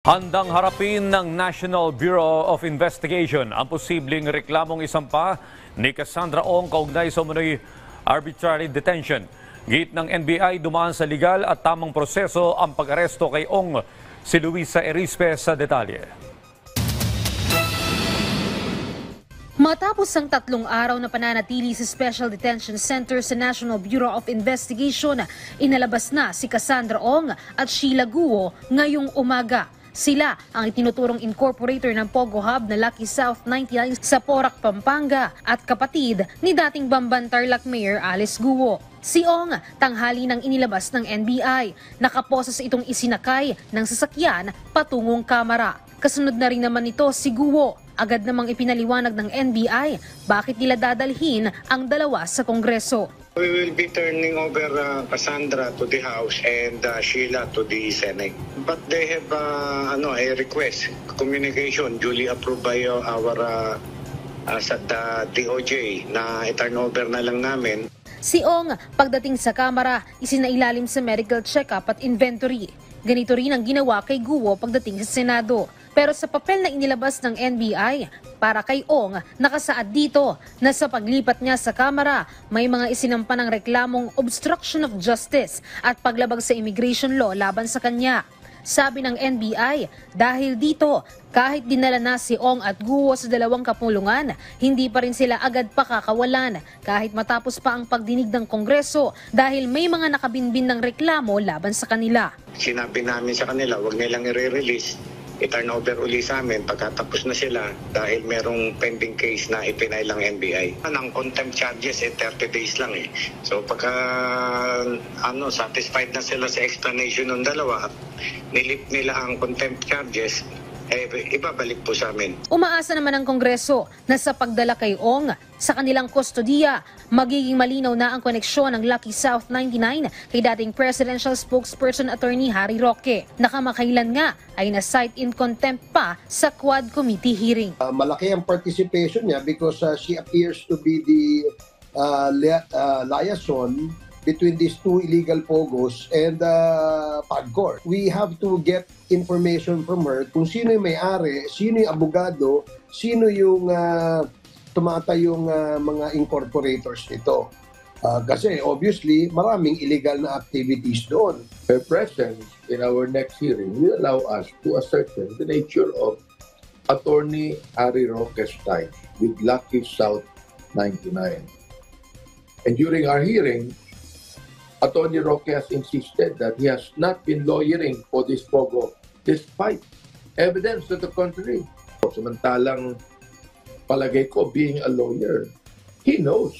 Handang harapin ng National Bureau of Investigation ang posibleng reklamong isampa ni Cassandra Ong kaugnay sa umunoy arbitrary detention. Git ng NBI, dumaan sa legal at tamang proseso ang pag-aresto kay Ong. Si Luisa Erispe sa detalye. Matapos ang 3 araw na pananatili sa Special Detention Center sa National Bureau of Investigation, inalabas na si Cassandra Ong at Sheila Guo ngayong umaga. Sila ang itinuturong incorporator ng Pogo Hub na Lucky South 99 sa Porac, Pampanga at kapatid ni dating Bamban Tarlac Mayor Alice Guo. Si Ong, tanghali nang inilabas ng NBI, nakaposas itong isinakay ng sasakyan patungong kamera. Kasunod na rin naman ito si Guo. Agad namang ipinaliwanag ng NBI bakit nila dadalhin ang dalawa sa Kongreso. We will be turning over Cassandra to the House and Sheila to the Senate. But they have a request, communication duly approved by our sa DOJ na i-turn over na lang namin. Si Ong, pagdating sa kamera, isinailalim sa medical check-up at inventory. Ganito rin ang ginawa kay Guo pagdating sa Senado. Pero sa papel na inilabas ng NBI, para kay Ong, nakasaad dito na sa paglipat niya sa kamera, may mga isinampa ng reklamong obstruction of justice at paglabag sa immigration law laban sa kanya. Sabi ng NBI, dahil dito, kahit dinala na si Ong at Guo sa dalawang kapulungan, hindi pa rin sila agad pakakawalan kahit matapos pa ang pagdinig ng Kongreso dahil may mga nakabinbin ng reklamo laban sa kanila. Sinabi namin sa kanila, huwag nilang i-release. I-turn over uli sa amin pagkatapos na sila dahil merong pending case na ipinay lang NBI. Ang contempt charges 30 days lang eh. So pagka satisfied na sila sa explanation ng dalawa at nilip nila ang contempt charges, ibabalik po sa amin. Umaasa naman ang Kongreso na sa pagdala kay Ong sa kanilang kustodiya, magiging malinaw na ang koneksyon ng Lucky South 99 kay dating Presidential Spokesperson Attorney Harry Roque. Nakamakailan nga ay na-cite in contempt pa sa Quad Committee hearing. Malaki ang participation niya because she appears to be the liaison between these two illegal pogos and PAGCOR. We have to get information from her kung sino yung may-ari, sino yung abogado, sino yung tumatayong mga incorporators nito. Kasi obviously maraming illegal na activities doon. Her presence in our next hearing will allow us to ascertain the nature of Attorney Harry Roque's ties with Lucky South 99. And during our hearing, Attorney Roque has insisted that he has not been lawyering for this pogo despite evidence to the contrary. Samantalang palagay ko, being a lawyer, he knows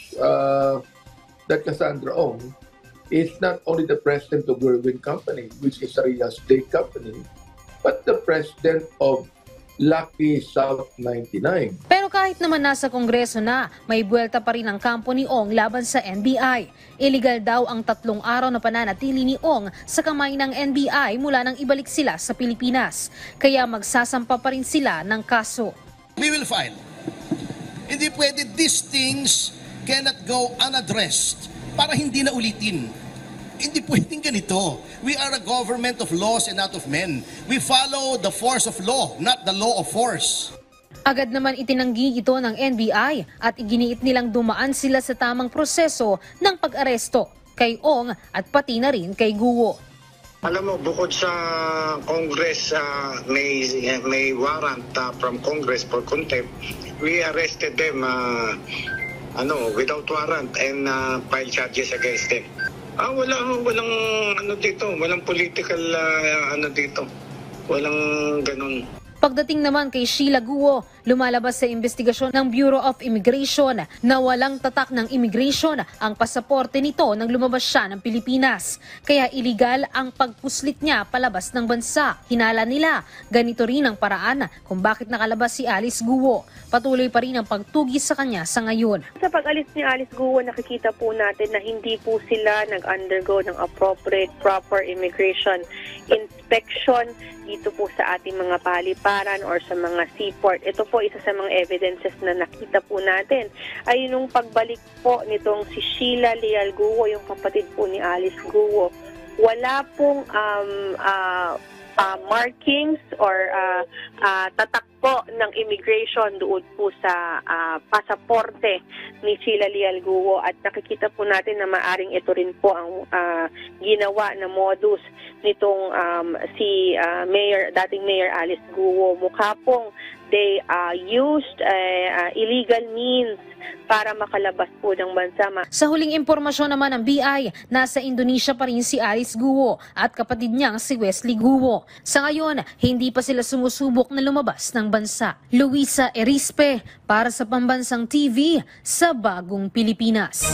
that Cassandra Ong is not only the president of Whirlwind Company, which is a real estate company, but the president of Lucky South 99. Pero kahit naman nasa Kongreso na, may buwelta pa rin ang kampo ni Ong laban sa NBI. Illegal daw ang 3 araw na pananatili ni Ong sa kamay ng NBI mula nang ibalik sila sa Pilipinas. Kaya magsasampa pa rin sila ng kaso. We will file. Hindi pwede, these things cannot go unaddressed para hindi na ulitin. Hindi pwedeng ganito. We are a government of laws and not of men. We follow the force of law, not the law of force. Agad naman itinanggi ito ng NBI at iginiit nilang dumaan sila sa tamang proseso ng pag-aresto kay Ong at pati na rin kay Guo. Alam mo, bukod sa Congress, may warrant from Congress for contempt, we arrested them without warrant and filed charges against them. Walang walang political dito. Walang ganun. Pagdating naman kay Sheila Guo, lumalabas sa investigasyon ng Bureau of Immigration na walang tatak ng immigration ang pasaporte nito nang lumabas siya ng Pilipinas. Kaya iligal ang pagpuslit niya palabas ng bansa. Hinala nila, ganito rin ang paraan kung bakit nakalabas si Alice Guo. Patuloy pa rin ang pagtugis sa kanya sa ngayon. Sa pag-alis ni Alice Guo, nakikita po natin na hindi po sila nag-undergo ng appropriate, proper immigration inspection dito po sa ating mga paliparan or sa mga seaport. Ito po isa sa mga evidences na nakita po natin ay nung pagbalik po nitong si Sheila Leal Guo, yung kapatid po ni Alice Guo. Wala pong markings or tatak po ng immigration doon po sa pasaporte ni Sheila Leal Guo, at nakikita po natin na maaring ito rin po ang ginawa na modus nitong si dating Mayor Alice Guo. Mukha pong they used illegal means para makalabas po ng bansa. Sa huling impormasyon naman ng BI, nasa Indonesia pa rin si Alice Guo at kapatid niyang si Wesley Guo. Sa ngayon, hindi pa sila sumusubok na lumabas ng bansa. Luisa Erispe para sa Pambansang TV sa Bagong Pilipinas.